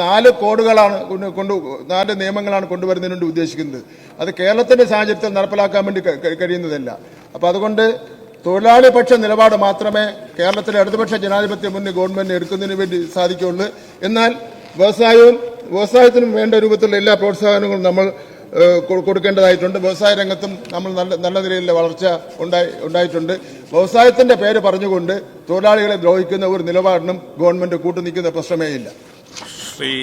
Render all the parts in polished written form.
4 കോഡുകളാണ് നാല് നിയമങ്ങളാണ് കൊണ്ടുവരുന്നതിന് വേണ്ടി ഉദ്ദേശിക്കുന്നത്. അത് കേരളത്തിന്റെ സാഹചര്യത്തിൽ നടപ്പിലാക്കാൻ വേണ്ടി കഴിയുന്നതല്ല. അപ്പോൾ അതുകൊണ്ട് തൊഴിലാളി പക്ഷ നിലപാട് മാത്രമേ കേരളത്തിലെ ഇടതുപക്ഷ ജനാധിപത്യ മുന്നണി ഗവൺമെന്റിന് എടുക്കുന്നതിന് വേണ്ടി സാധിക്കുകയുള്ളൂ. എന്നാൽ വ്യവസായത്തിനും വേണ്ട രൂപത്തിലുള്ള എല്ലാ പ്രോത്സാഹനങ്ങളും നമ്മൾ കൊടുക്കേണ്ടതായിട്ടുണ്ട്. വ്യവസായ രംഗത്തും നമ്മൾ നല്ല നിലയിലുള്ള വളർച്ച ഉണ്ടായിട്ടുണ്ട്. വ്യവസായത്തിന്റെ പേര് പറഞ്ഞുകൊണ്ട് തൊഴിലാളികളെ ദ്രോഹിക്കുന്ന ഒരു നിലപാടിനും ഗവൺമെന്റ് കൂട്ടുനിൽക്കുന്ന പ്രശ്നമേ ഇല്ല. ശ്രീ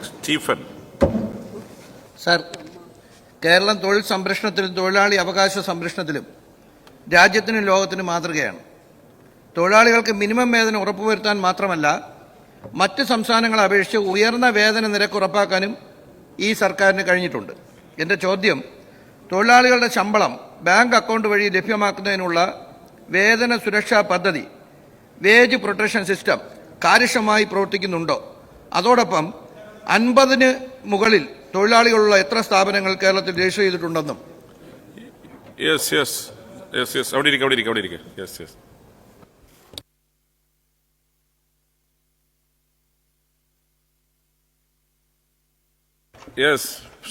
സ്റ്റീഫൻ സർ, കേരളം തൊഴിൽ സംരക്ഷണത്തിലും തൊഴിലാളി അവകാശ സംരക്ഷണത്തിലും രാജ്യത്തിനും ലോകത്തിനും മാതൃകയാണ്. തൊഴിലാളികൾക്ക് മിനിമം വേതനം ഉറപ്പുവരുത്താൻ മാത്രമല്ല, മറ്റ് സംസ്ഥാനങ്ങളെ അപേക്ഷിച്ച് ഉയർന്ന വേതന നിരക്ക് ഉറപ്പാക്കാനും ഈ സർക്കാരിന് കഴിഞ്ഞിട്ടുണ്ട്. എൻ്റെ ചോദ്യം, തൊഴിലാളികളുടെ ശമ്പളം ബാങ്ക് അക്കൗണ്ട് വഴി ലഭ്യമാക്കുന്നതിനുള്ള വേതന സുരക്ഷാ പദ്ധതി വേജ് പ്രൊട്ടക്ഷൻ സിസ്റ്റം കാര്യക്ഷമമായി പ്രവർത്തിക്കുന്നുണ്ടോ? അതോടൊപ്പം 50-ന് മുകളിൽ തൊഴിലാളികളുള്ള എത്ര സ്ഥാപനങ്ങൾ കേരളത്തിൽ രജിസ്റ്റർ ചെയ്തിട്ടുണ്ടെന്നും.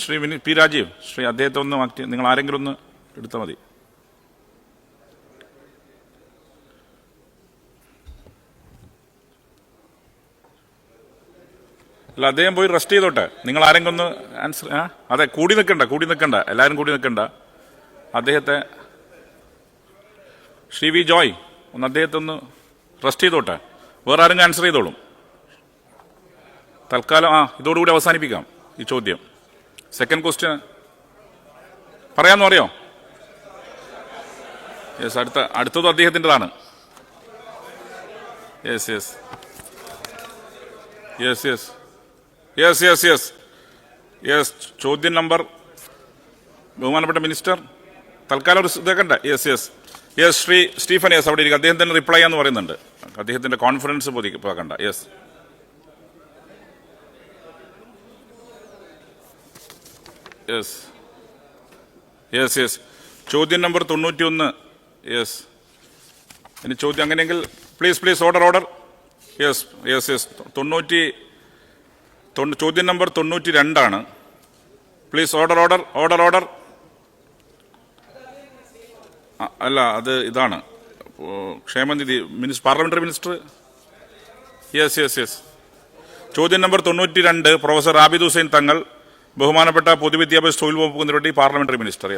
ശ്രീ പി രാജീവ്, ശ്രീ അദ്ദേഹത്തെ ഒന്ന് മാറ്റി, നിങ്ങൾ ആരെങ്കിലും ഒന്ന് എടുത്താൽ മതി. അല്ല, അദ്ദേഹം പോയി റെസ്റ്റ് ചെയ്തോട്ടെ. നിങ്ങൾ ആരെങ്കിലും ഒന്ന് ആൻസർ. അതെ, കൂടി നിൽക്കണ്ട, എല്ലാവരും കൂടി നിൽക്കണ്ട. അദ്ദേഹത്തെ ശ്രീ വി ജോയ് ഒന്ന് അദ്ദേഹത്തെ ഒന്ന് റെസ്റ്റ് ചെയ്തോട്ടെ. വേറെ ആരെങ്കിലും ആൻസർ ചെയ്തോളും. തൽക്കാലം ഇതോടുകൂടി അവസാനിപ്പിക്കാം ഈ ചോദ്യം. സെക്കൻഡ് ക്വസ്റ്റ്യൻ പറയാമെന്ന് അറിയോ? യെസ്, അടുത്തതും അദ്ദേഹത്തിൻ്റെതാണ്. യെസ്. ചോദ്യം നമ്പർ, ബഹുമാനപ്പെട്ട മിനിസ്റ്റർ തൽക്കാലം ഒരു ഇതേക്കണ്ട. ശ്രീ സ്റ്റീഫൻ, അവിടെ ഇരിക്കും. അദ്ദേഹം തന്നെ റിപ്ലൈ ചെയ്യാന്ന് പറയുന്നുണ്ട്. അദ്ദേഹത്തിന്റെ കോൺഫിഡൻസ് പോകണ്ട. ചോദ്യം നമ്പർ 91. ഇനി ചോദ്യം അങ്ങനെയെങ്കിൽ പ്ലീസ് ഓർഡർ. ചോദ്യം നമ്പർ 92 പ്ലീസ് ഓർഡർ. അല്ല, അത് ഇതാണ് ക്ഷേമനിധി പാർലമെന്ററി മിനിസ്റ്റർ. ചോദ്യം നമ്പർ 92 പ്രൊഫസർ ആബിദ് ഹുസൈൻ തങ്ങൾ, ബഹുമാനപ്പെട്ട പൊതുവിദ്യാഭ്യാസ തൊഴിൽ വകുപ്പ് മന്ത്രി, പാർലമെന്ററി മിനിസ്റ്റർ.